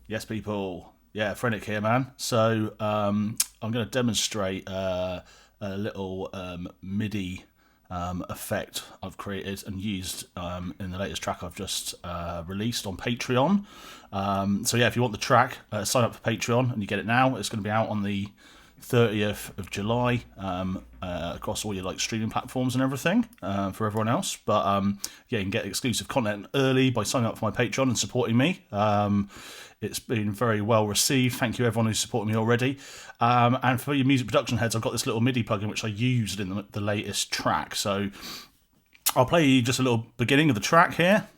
Yes, people. Yeah, Frenic here, man. So I'm going to demonstrate a little MIDI effect I've created and used in the latest track I've just released on Patreon. So yeah, if you want the track, sign up for Patreon and you get it now. It's going to be out on the 30th of July across all your streaming platforms and everything for everyone else. But yeah, you can get exclusive content early by signing up for my Patreon and supporting me. It's been very well received. Thank you everyone who's supported me already. And for your music production heads, I've got this little MIDI plugin which I used in the latest track. So I'll play you just a little beginning of the track here.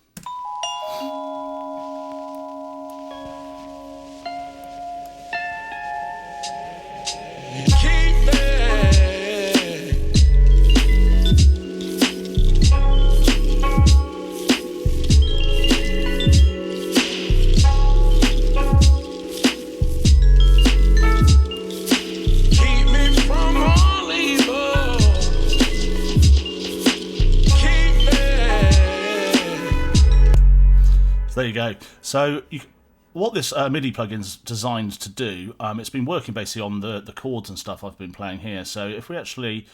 So there you go. So what this MIDI plugin's designed to do, it's been working basically on the chords and stuff I've been playing here. So if we actually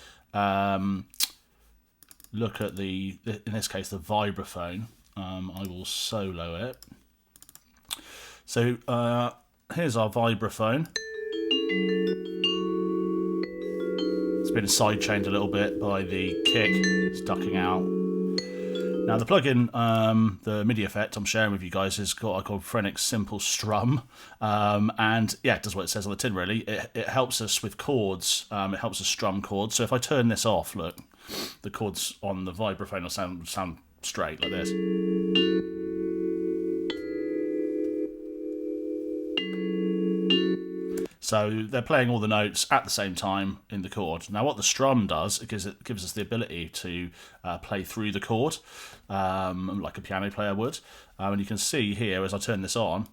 look at in this case, the vibraphone, I will solo it. So here's our vibraphone. It's been sidechained a little bit by the kick. It's ducking out. Now the plugin, the MIDI effect I'm sharing with you guys is called Frenic Simple Strum, and yeah, it does what it says on the tin really. It helps us with chords, it helps us strum chords. So if I turn this off, look, the chords on the vibraphone will sound straight like this. So they're playing all the notes at the same time in the chord. Now what the strum does, it gives us the ability to play through the chord, like a piano player would. And you can see here, as I turn this on,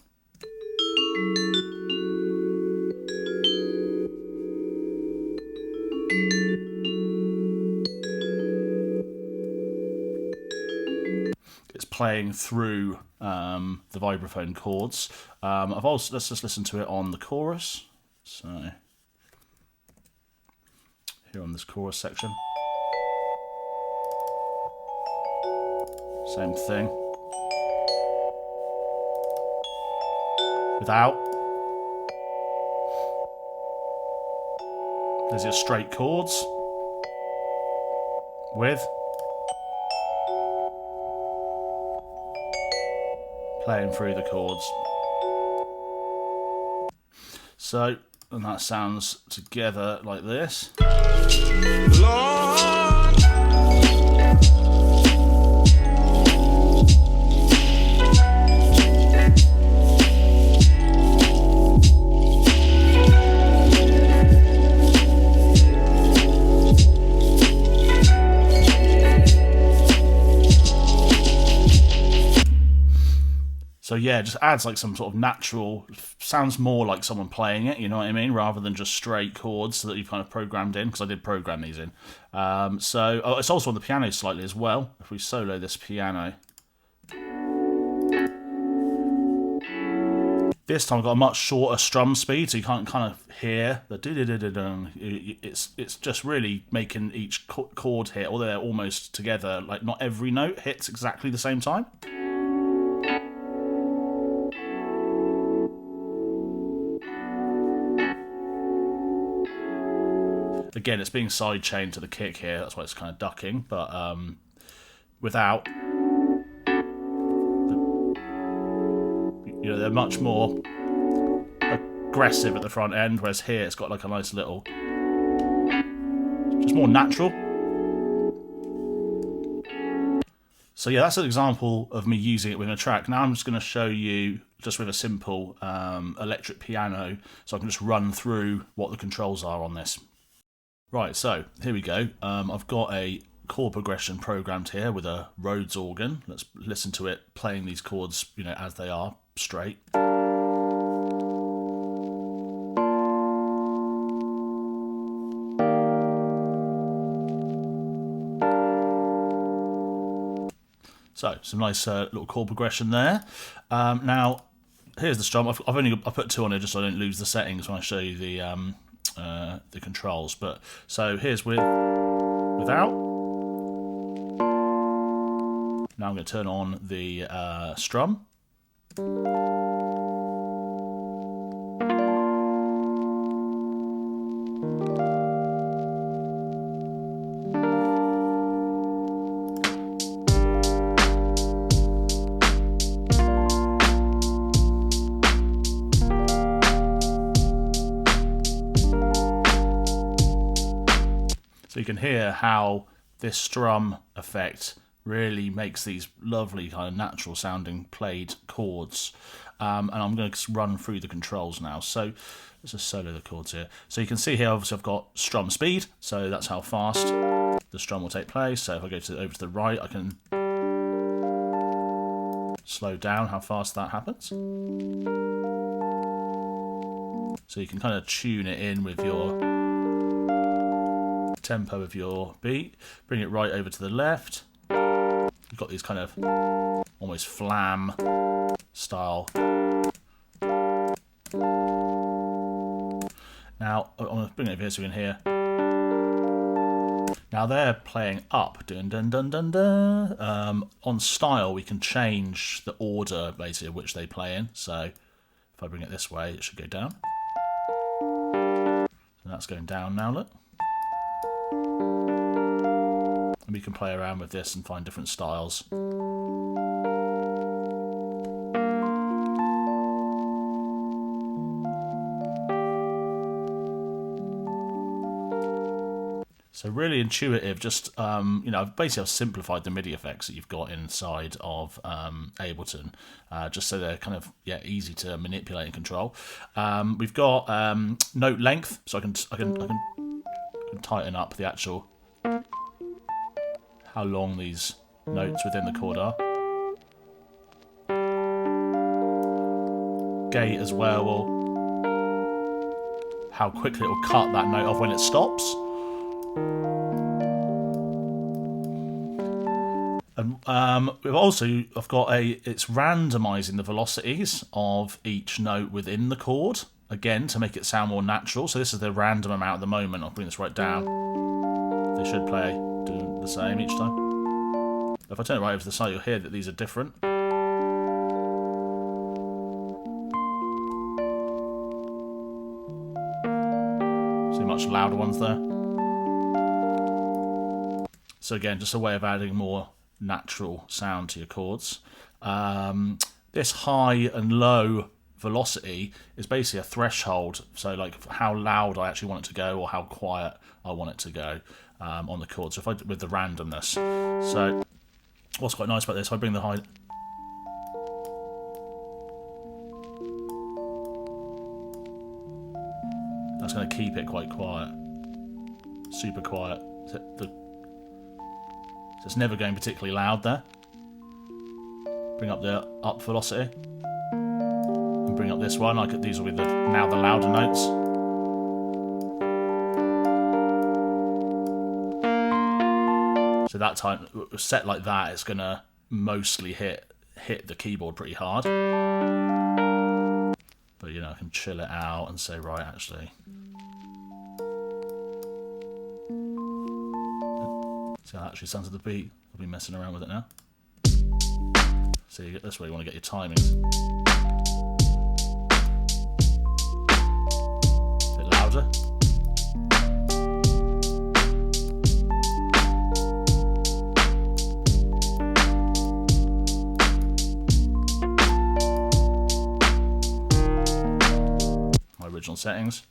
it's playing through the vibraphone chords. Let's just listen to it on the chorus. So here on this chorus section, same thing. Without, there's your straight chords. With, playing through the chords. So, and that sounds together like this. Lord. So yeah, it just adds like some sort of natural, sounds more like someone playing it, you know what I mean, rather than just straight chords that you've kind of programmed in, because I did program these in. It's also on the piano slightly as well. If we solo this piano. This time I've got a much shorter strum speed, so you can't kind of hear the do-do-do-do-dum. It's just really making each chord hit, although they're almost together, like not every note hits exactly the same time. Again, it's being sidechained to the kick here, that's why it's kind of ducking, but without, they're much more aggressive at the front end, whereas here it's got like a nice little, just more natural. So yeah, that's an example of me using it with a track. Now I'm just going to show you just with a simple electric piano, so I can just run through what the controls are on this. Right, so here we go. I've got a chord progression programmed here with a Rhodes organ. Let's listen to it playing these chords, as they are, straight. So some nice little chord progression there. Now here's the strum. I put 2 on here just so I don't lose the settings when I show you the controls. But so here's without. Now I'm going to turn on the strum. So you can hear how this strum effect really makes these lovely kind of natural sounding played chords. And I'm going to run through the controls now. So let's just solo the chords here. So you can see here, obviously I've got strum speed. So that's how fast the strum will take place. So if I go over to the right, I can slow down how fast that happens. So you can kind of tune it in with your tempo of your beat, bring it right over to the left. You've got these kind of almost flam style. Now I'm going to bring it over here so we can hear. Now they're playing up, dun dun dun dun dun. On style, we can change the order basically of which they play in. So if I bring it this way, it should go down. So that's going down now. Look. And we can play around with this and find different styles. So really intuitive, just, I've simplified the MIDI effects that you've got inside of Ableton, just so they're kind of, easy to manipulate and control. We've got note length, so I can tighten up the actual how long these notes within the chord are. Gate as well, or how quickly it will cut that note off when it stops. And I've got it's randomizing the velocities of each note within the chord, again, to make it sound more natural. So this is the random amount at the moment. I'll bring this right down. They should play do the same each time. If I turn it right over to the side, you'll hear that these are different. See much louder ones there. So again, just a way of adding more natural sound to your chords. This high and low velocity is basically a threshold, so like how loud I actually want it to go or how quiet I want it to go on the chord. So if I with the randomness. So what's quite nice about this, if I bring the high, that's going to keep it quite quiet, super quiet. So it's never going particularly loud there. Bring up the up velocity. And bring up this one. These will be now the louder notes. So that time, set like that, it's going to mostly hit the keyboard pretty hard. But I can chill it out and say, right, actually. See how it actually sounds at the beat. I'll be messing around with it now. So that's where you want to get your timings. A bit louder. My original settings.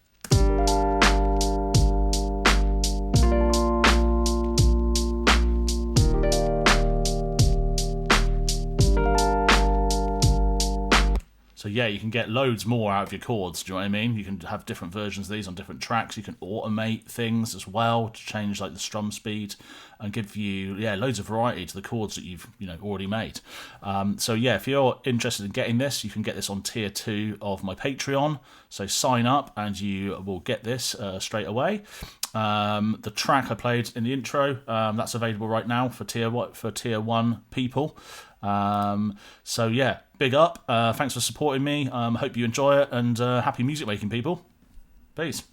So yeah, you can get loads more out of your chords, do you know what I mean? You can have different versions of these on different tracks. You can automate things as well to change like the strum speed and give you loads of variety to the chords that you've already made. So yeah, if you're interested in getting this, you can get this on tier 2 of my Patreon. So sign up and you will get this straight away. The track I played in the intro, that's available right now for tier 1 people. So yeah, big up. Thanks for supporting me. Hope you enjoy it, and happy music making, people. Peace.